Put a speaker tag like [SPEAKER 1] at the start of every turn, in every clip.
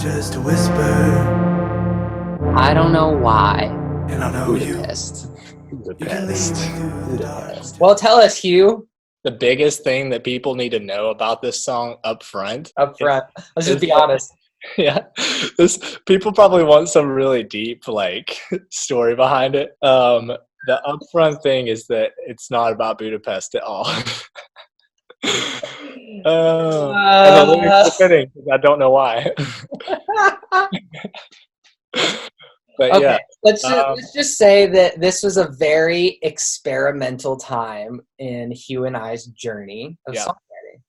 [SPEAKER 1] just a whisper.
[SPEAKER 2] I don't know why.
[SPEAKER 1] And I know
[SPEAKER 2] Budapest.
[SPEAKER 1] you can lead me through the dark.
[SPEAKER 2] Well, tell us, Hugh,
[SPEAKER 3] The biggest thing that people need to know about this song up front.
[SPEAKER 2] up front. Let's just
[SPEAKER 3] Is
[SPEAKER 2] be
[SPEAKER 3] that-
[SPEAKER 2] honest.
[SPEAKER 3] Yeah. People probably want some really deep story behind it. The upfront thing is that it's not about Budapest at all. And the lyrics are fitting, 'cause I don't know why. But
[SPEAKER 2] Okay,
[SPEAKER 3] yeah.
[SPEAKER 2] let's just say that this was a very experimental time in Hugh and I's journey of
[SPEAKER 3] Yeah.
[SPEAKER 2] songwriting.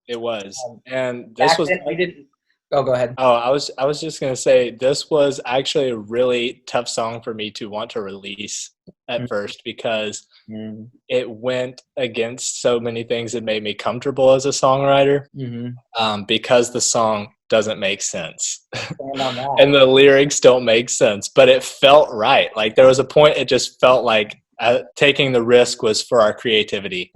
[SPEAKER 3] It was. And this
[SPEAKER 2] Back
[SPEAKER 3] was
[SPEAKER 2] then, we didn't. Oh, go ahead.
[SPEAKER 3] I was just gonna say this was actually a really tough song for me to want to release at first because it went against so many things that made me comfortable as a songwriter. Because the song doesn't make sense
[SPEAKER 2] Stand on that.
[SPEAKER 3] and the lyrics don't make sense, but it felt right. Like there was a point it just felt like taking the risk was for our creativity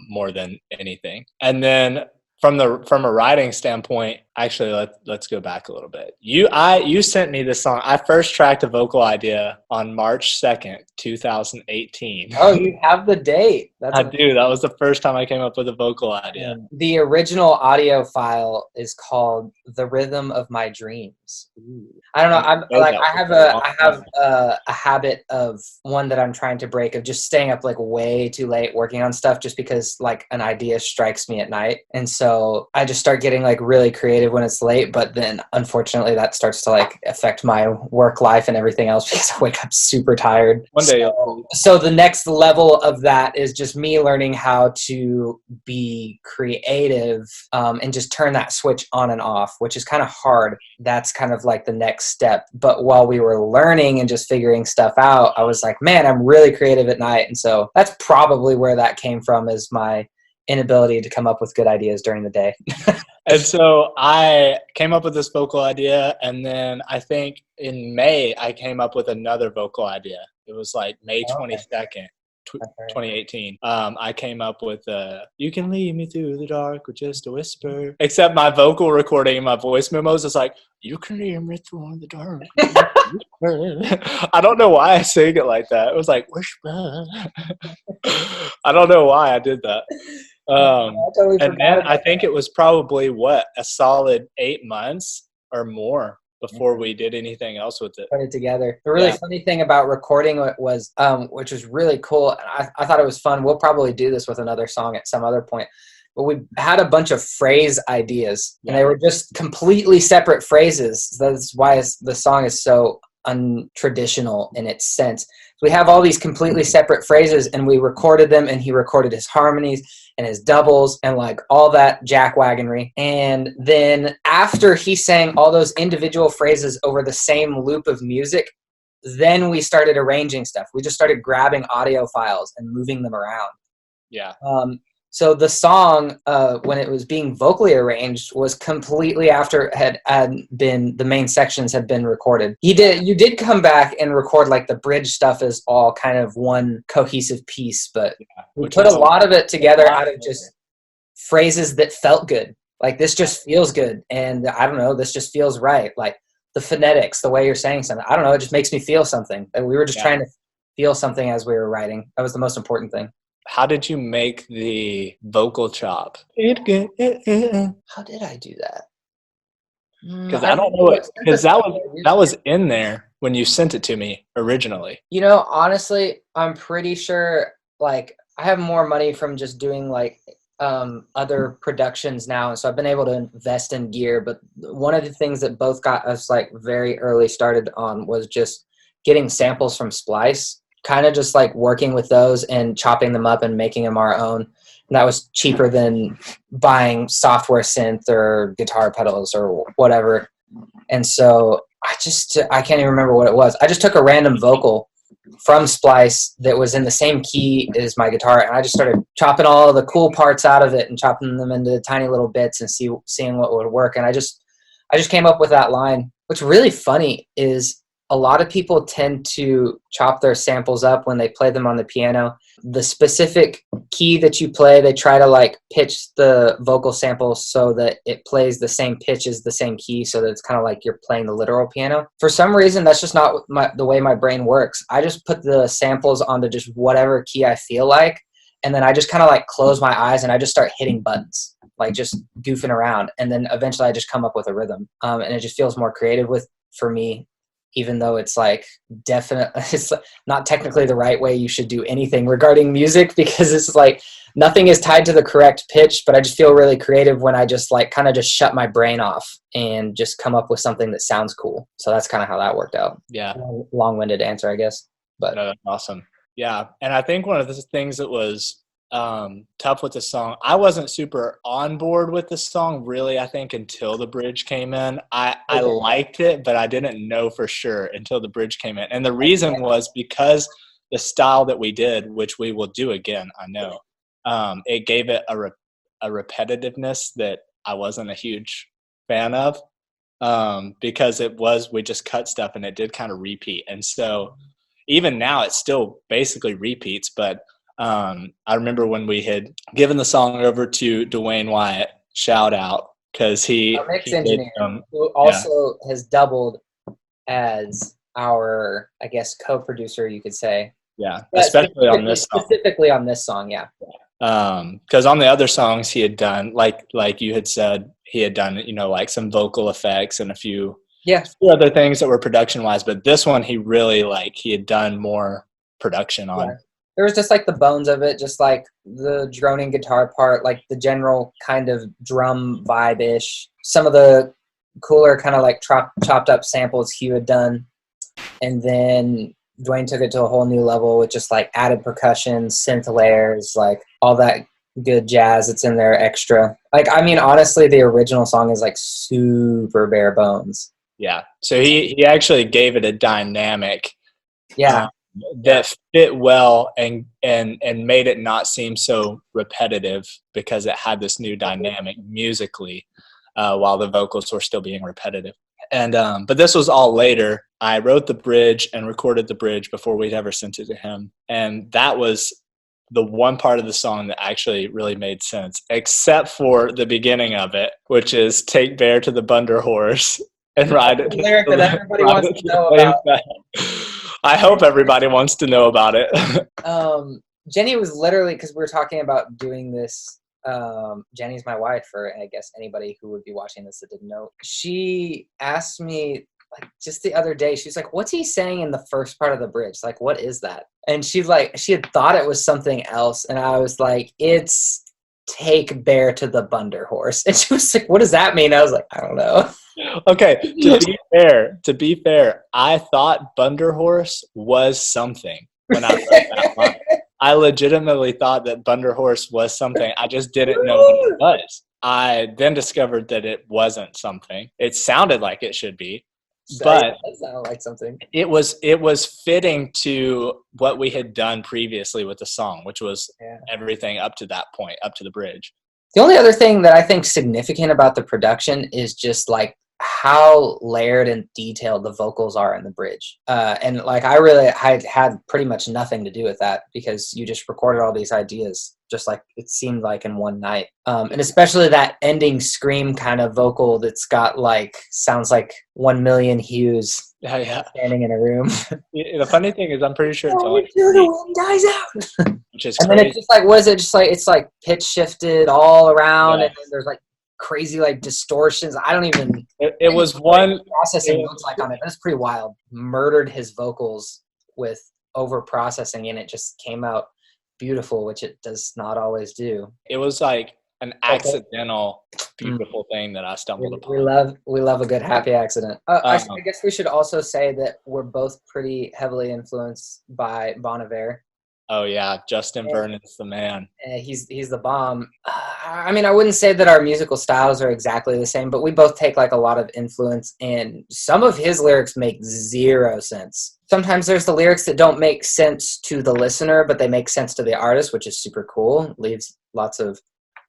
[SPEAKER 3] more than anything. And then from a writing standpoint, actually let's go back a little bit. You sent me this song. I first tracked a vocal idea on March 2nd, 2018.
[SPEAKER 2] Oh, you have the date.
[SPEAKER 3] I do. That was the first time I came up with a vocal idea.
[SPEAKER 2] The original audio file is called "The Rhythm of My Dreams." I don't know. I have a habit of one that I'm trying to break of just staying up way too late working on stuff just because an idea strikes me at night, and so I just start getting really creative when it's late. But then unfortunately that starts to affect my work life and everything else because I wake up super tired.
[SPEAKER 3] One day.
[SPEAKER 2] So the next level of that is just me learning how to be creative and just turn that switch on and off, which is kind of hard. That's kind of the next step. But while we were learning and just figuring stuff out, I was like, man, I'm really creative at night. And so that's probably where that came from, is my inability to come up with good ideas during the day.
[SPEAKER 3] And so I came up with this vocal idea, and then I think in May I came up with another vocal idea. It was May 22nd, 2018. I came up with "You can lead me through the dark with just a whisper." Except my vocal recording and my voice memos is "You can lead me through the dark." I don't know why I sing it like that. It was whisper. I don't know why I did that. And then I think it was probably a solid 8 months or more before we did anything else with it.
[SPEAKER 2] Put it together. The really funny thing about recording it was, which was really cool, and I thought it was fun. We'll probably do this with another song at some other point. But we had a bunch of phrase ideas, and they were just completely separate phrases. That's why the song is so untraditional in its sense. We have all these completely separate phrases, and we recorded them, and he recorded his harmonies and his doubles and all that jackwagonry. And then after he sang all those individual phrases over the same loop of music, then we started arranging stuff. We just started grabbing audio files and moving them around.
[SPEAKER 3] Yeah.
[SPEAKER 2] So the song, when it was being vocally arranged, was completely after had been the main sections had been recorded. You did come back and record the bridge stuff as all kind of one cohesive piece, but we put a lot of it together out of just phrases that felt good. This just feels good, and I don't know, this just feels right. The phonetics, the way you're saying something, I don't know, it just makes me feel something. And we were just trying to feel something as we were writing. That was the most important thing.
[SPEAKER 3] How did you make the vocal chop?
[SPEAKER 2] How did I do that?
[SPEAKER 3] Because I don't know it. Because that was in there when you sent it to me originally.
[SPEAKER 2] Honestly, I'm pretty sure I have more money from just doing other productions now, and so I've been able to invest in gear. But one of the things that both got us very early started on was just getting samples from Splice. Kind of just working with those and chopping them up and making them our own. And that was cheaper than buying software synth or guitar pedals or whatever. And so I can't even remember what it was. I just took a random vocal from Splice that was in the same key as my guitar, and I just started chopping all the cool parts out of it and chopping them into tiny little bits and seeing what would work. And I just came up with that line. What's really funny is a lot of people tend to chop their samples up when they play them on the piano. The specific key that you play, they try to like pitch the vocal sample so that it plays the same pitch as the same key, so that it's kind of like you're playing the literal piano. For some reason, that's just not the way my brain works. I just put the samples onto just whatever key I feel like, and then I just kind of like close my eyes and I just start hitting buttons, like just goofing around, and then eventually I just come up with a rhythm, and it just feels more creative for me. Even though it's like it's not technically the right way you should do anything regarding music, because it's like nothing is tied to the correct pitch, but I just feel really creative when I just like kind of just shut my brain off and just come up with something that sounds cool. So that's kind of how that worked out.
[SPEAKER 3] Yeah.
[SPEAKER 2] Long-winded answer, I guess. But
[SPEAKER 3] no, that's awesome. Yeah. And I think one of the things that was tough with the song, I wasn't super on board with the song really, I think, until the bridge came in. I liked it, but I didn't know for sure until the bridge came in. And the reason was because the style that we did, which we will do again, I know, it gave it a repetitiveness that I wasn't a huge fan of, because we just cut stuff and it did kind of repeat. And so even now it still basically repeats, but I remember when we had given the song over to Dwayne Wyatt, shout out, because he
[SPEAKER 2] mix engineer who also has doubled as our, I guess, co-producer, you could say.
[SPEAKER 3] Yeah, especially on this song.
[SPEAKER 2] Specifically on this song, yeah.
[SPEAKER 3] Because on the other songs he had done, like you had said, he had done, like some vocal effects and a few other things that were production wise, but this one he really he had done more production on.
[SPEAKER 2] Yeah. There was just like the bones of it, just like the droning guitar part, like the general kind of drum vibe-ish. Some of the cooler kind of like chopped up samples Hugh had done. And then Dwayne took it to a whole new level with just like added percussion, synth layers, like all that good jazz that's in there extra. Like, I mean, honestly, the original song is like super bare bones.
[SPEAKER 3] Yeah. So he actually gave it a dynamic.
[SPEAKER 2] Yeah.
[SPEAKER 3] That fit well and made it not seem so repetitive, because it had this new dynamic musically, while the vocals were still being repetitive. And but this was all later. I wrote the bridge and recorded the bridge before we'd ever sent it to him, and that was the one part of the song that actually really made sense, except for the beginning of it, which is "Take Bear to the Bunderhorse and ride it."
[SPEAKER 2] The lyric that everybody wants to know about.
[SPEAKER 3] I hope everybody wants to know about it.
[SPEAKER 2] Jenny was literally, because we were talking about doing this. Jenny's my wife, for I guess anybody who would be watching this that didn't know. She asked me like just the other day, she's like, "What's he saying in the first part of the bridge? Like, what is that?" And she's like, she had thought it was something else, and I was like, "It's take bear to the Bunderhorse." And she was like, "What does that mean?" I was like, "I don't know."
[SPEAKER 3] Okay, to be fair, I thought Bunderhorse was something when I read that line. I legitimately thought that Bunderhorse was something. I just didn't know what it was. I then discovered that it wasn't something. It sounded like it should be, but
[SPEAKER 2] it sounded like something.
[SPEAKER 3] It was fitting to what we had done previously with the song, which was everything up to that point, up to the bridge.
[SPEAKER 2] The only other thing that I think significant about the production is just like how layered and detailed the vocals are in the bridge. And like I had pretty much nothing to do with that, because you just recorded all these ideas just like it seemed like in one night. And especially that ending scream kind of vocal that's got like, sounds like 1 million Hughs standing in a room.
[SPEAKER 3] The funny thing is I'm pretty sure it's only
[SPEAKER 2] until the wind dies out.
[SPEAKER 3] Which is
[SPEAKER 2] and
[SPEAKER 3] crazy.
[SPEAKER 2] then it's just like, what is it? Just like, it's like pitch shifted all around, and then there's like crazy like distortions. I don't even.
[SPEAKER 3] It was one
[SPEAKER 2] processing notes like on it. That's pretty wild. Murdered his vocals with over processing, and it just came out beautiful, which it does not always do.
[SPEAKER 3] It was like an accidental, beautiful thing that I stumbled upon.
[SPEAKER 2] We love a good happy accident. I guess we should also say that we're both pretty heavily influenced by Bon Iver.
[SPEAKER 3] Oh yeah, Justin Vernon's the man.
[SPEAKER 2] He's the bomb. I mean, I wouldn't say that our musical styles are exactly the same, but we both take like a lot of influence, and some of his lyrics make zero sense. Sometimes there's the lyrics that don't make sense to the listener, but they make sense to the artist, which is super cool. Leaves lots of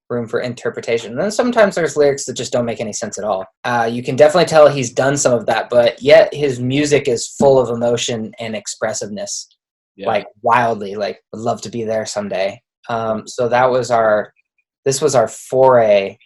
[SPEAKER 2] room for interpretation. And then sometimes there's lyrics that just don't make any sense at all. You can definitely tell he's done some of that, but yet his music is full of emotion and expressiveness, like wildly, like would love to be there someday. So this was our foray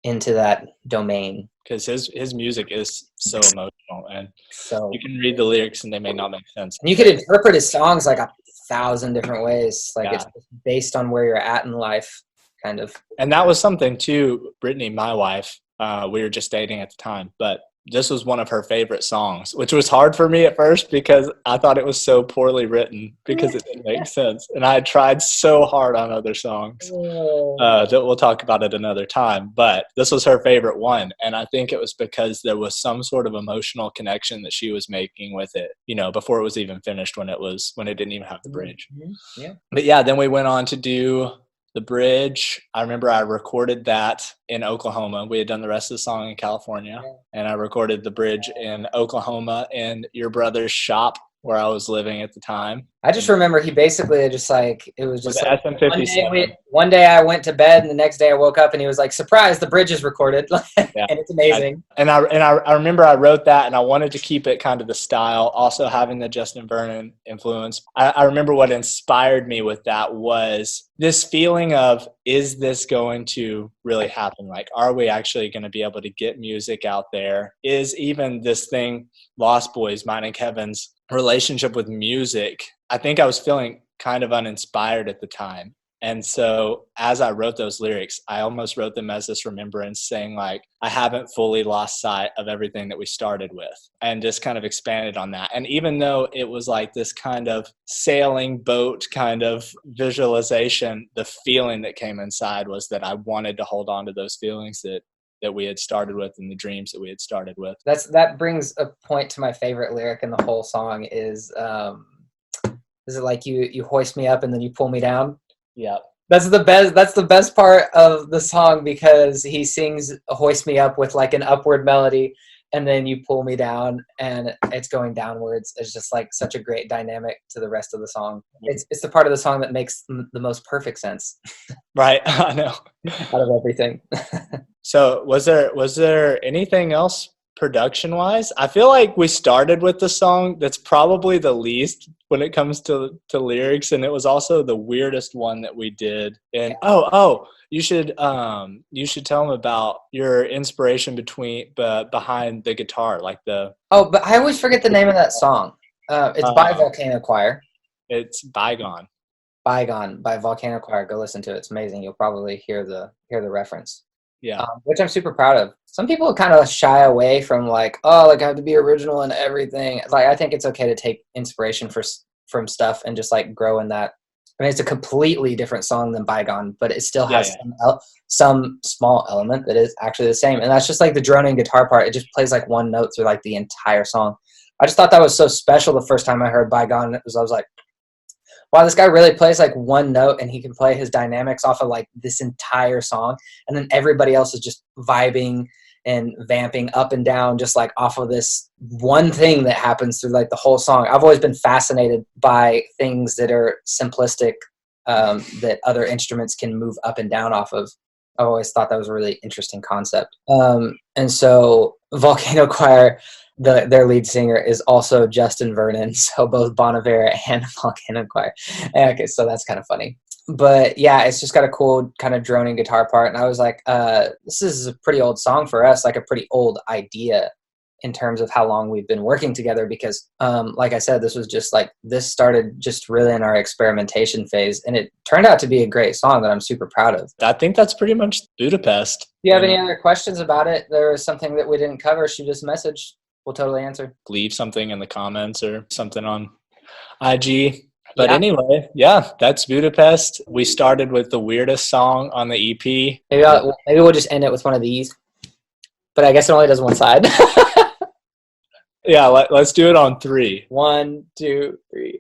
[SPEAKER 2] into that domain.
[SPEAKER 3] Because his music is so emotional, and
[SPEAKER 2] So
[SPEAKER 3] you can read the lyrics and they may not make sense.
[SPEAKER 2] and you could interpret his songs like 1,000 different ways. Like
[SPEAKER 3] Yeah.
[SPEAKER 2] it's based on where you're at in life, kind of.
[SPEAKER 3] And that was something too. Brittany, my wife, we were just dating at the time, but this was one of her favorite songs, which was hard for me at first because I thought it was so poorly written because it didn't make sense. And I had tried so hard on other songs that we'll talk about it another time. But this was her favorite one. And I think it was because there was some sort of emotional connection that she was making with it, you know, before it was even finished, when it didn't even have the bridge.
[SPEAKER 2] Mm-hmm. Yeah.
[SPEAKER 3] But yeah, then we went on to do the bridge. I remember I recorded that in Oklahoma. We had done the rest of the song in California, and I recorded the bridge in Oklahoma in your brother's shop where I was living at the time.
[SPEAKER 2] I just remember he basically just like, it was just like
[SPEAKER 3] SM57.
[SPEAKER 2] one day I went to bed and the next day I woke up and he was like, surprise, the bridge is recorded. And it's amazing.
[SPEAKER 3] I remember I wrote that and I wanted to keep it kind of the style, also having the Justin Vernon influence. I remember what inspired me with that was this feeling of, is this going to really happen? Like, are we actually going to be able to get music out there? Is even this thing, Lost Boys, mine and Kevin's relationship with music, I think I was feeling kind of uninspired at the time. And so as I wrote those lyrics, I almost wrote them as this remembrance, saying like, I haven't fully lost sight of everything that we started with, and just kind of expanded on that. And even though it was like this kind of sailing boat kind of visualization, the feeling that came inside was that I wanted to hold on to those feelings that we had started with and the dreams that we had started with.
[SPEAKER 2] That brings a point to my favorite lyric in the whole song is it like you hoist me up and then you pull me down?
[SPEAKER 3] Yeah.
[SPEAKER 2] That's the best part of the song, because he sings hoist me up with like an upward melody and then you pull me down and it's going downwards. It's just like such a great dynamic to the rest of the song. It's the part of the song that makes the most perfect sense.
[SPEAKER 3] Right. I know.
[SPEAKER 2] Out of everything.
[SPEAKER 3] So was there anything else production wise? I feel like we started with the song that's probably the least when it comes to lyrics, and it was also the weirdest one that we did. And you should tell them about your inspiration behind the guitar, like the
[SPEAKER 2] but I always forget the name of that song. It's by Volcano Choir.
[SPEAKER 3] It's Bygone
[SPEAKER 2] by Volcano Choir. Go listen to it. It's amazing. You'll probably hear the reference.
[SPEAKER 3] Yeah.
[SPEAKER 2] Which I'm super proud of. Some people kind of shy away from like, I have to be original and everything. Like, I think it's okay to take inspiration from stuff and just like grow in that. I mean, it's a completely different song than Bygone, but it still has some small element that is actually the same. And that's just like the droning guitar part. It just plays like one note through like the entire song. I just thought that was so special the first time I heard Bygone. I was like, wow, this guy really plays like one note and he can play his dynamics off of like this entire song. And then everybody else is just vibing and vamping up and down just like off of this one thing that happens through like the whole song. I've always been fascinated by things that are simplistic, that other instruments can move up and down off of. I've always thought that was a really interesting concept. And so Volcano Choir, their lead singer is also Justin Vernon, so both Bon Iver and Volcano Choir. Okay, so that's kind of funny. But yeah, it's just got a cool kind of droning guitar part, and I was like, this is a pretty old song for us, like a pretty old idea in terms of how long we've been working together, because like I said, this started just really in our experimentation phase, and it turned out to be a great song that I'm super proud of.
[SPEAKER 3] I think that's pretty much Budapest.
[SPEAKER 2] Do you have any other questions about it? There was something that we didn't cover, shoot us a message. We'll totally answer.
[SPEAKER 3] Leave something in the comments or something on IG. But anyway, that's Budapest. We started with the weirdest song on the EP.
[SPEAKER 2] Maybe we'll just end it with one of these. But I guess it only does one side.
[SPEAKER 3] Yeah, let's do it on 3.
[SPEAKER 2] 1, 2, 3.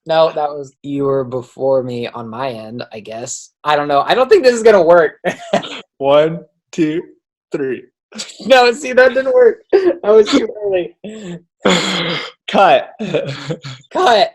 [SPEAKER 2] No, that was you were before me on my end, I guess. I don't know. I don't think this is gonna work.
[SPEAKER 3] 1, 2, 3.
[SPEAKER 2] No, see, that didn't work. That was too early.
[SPEAKER 3] Cut.
[SPEAKER 2] Cut.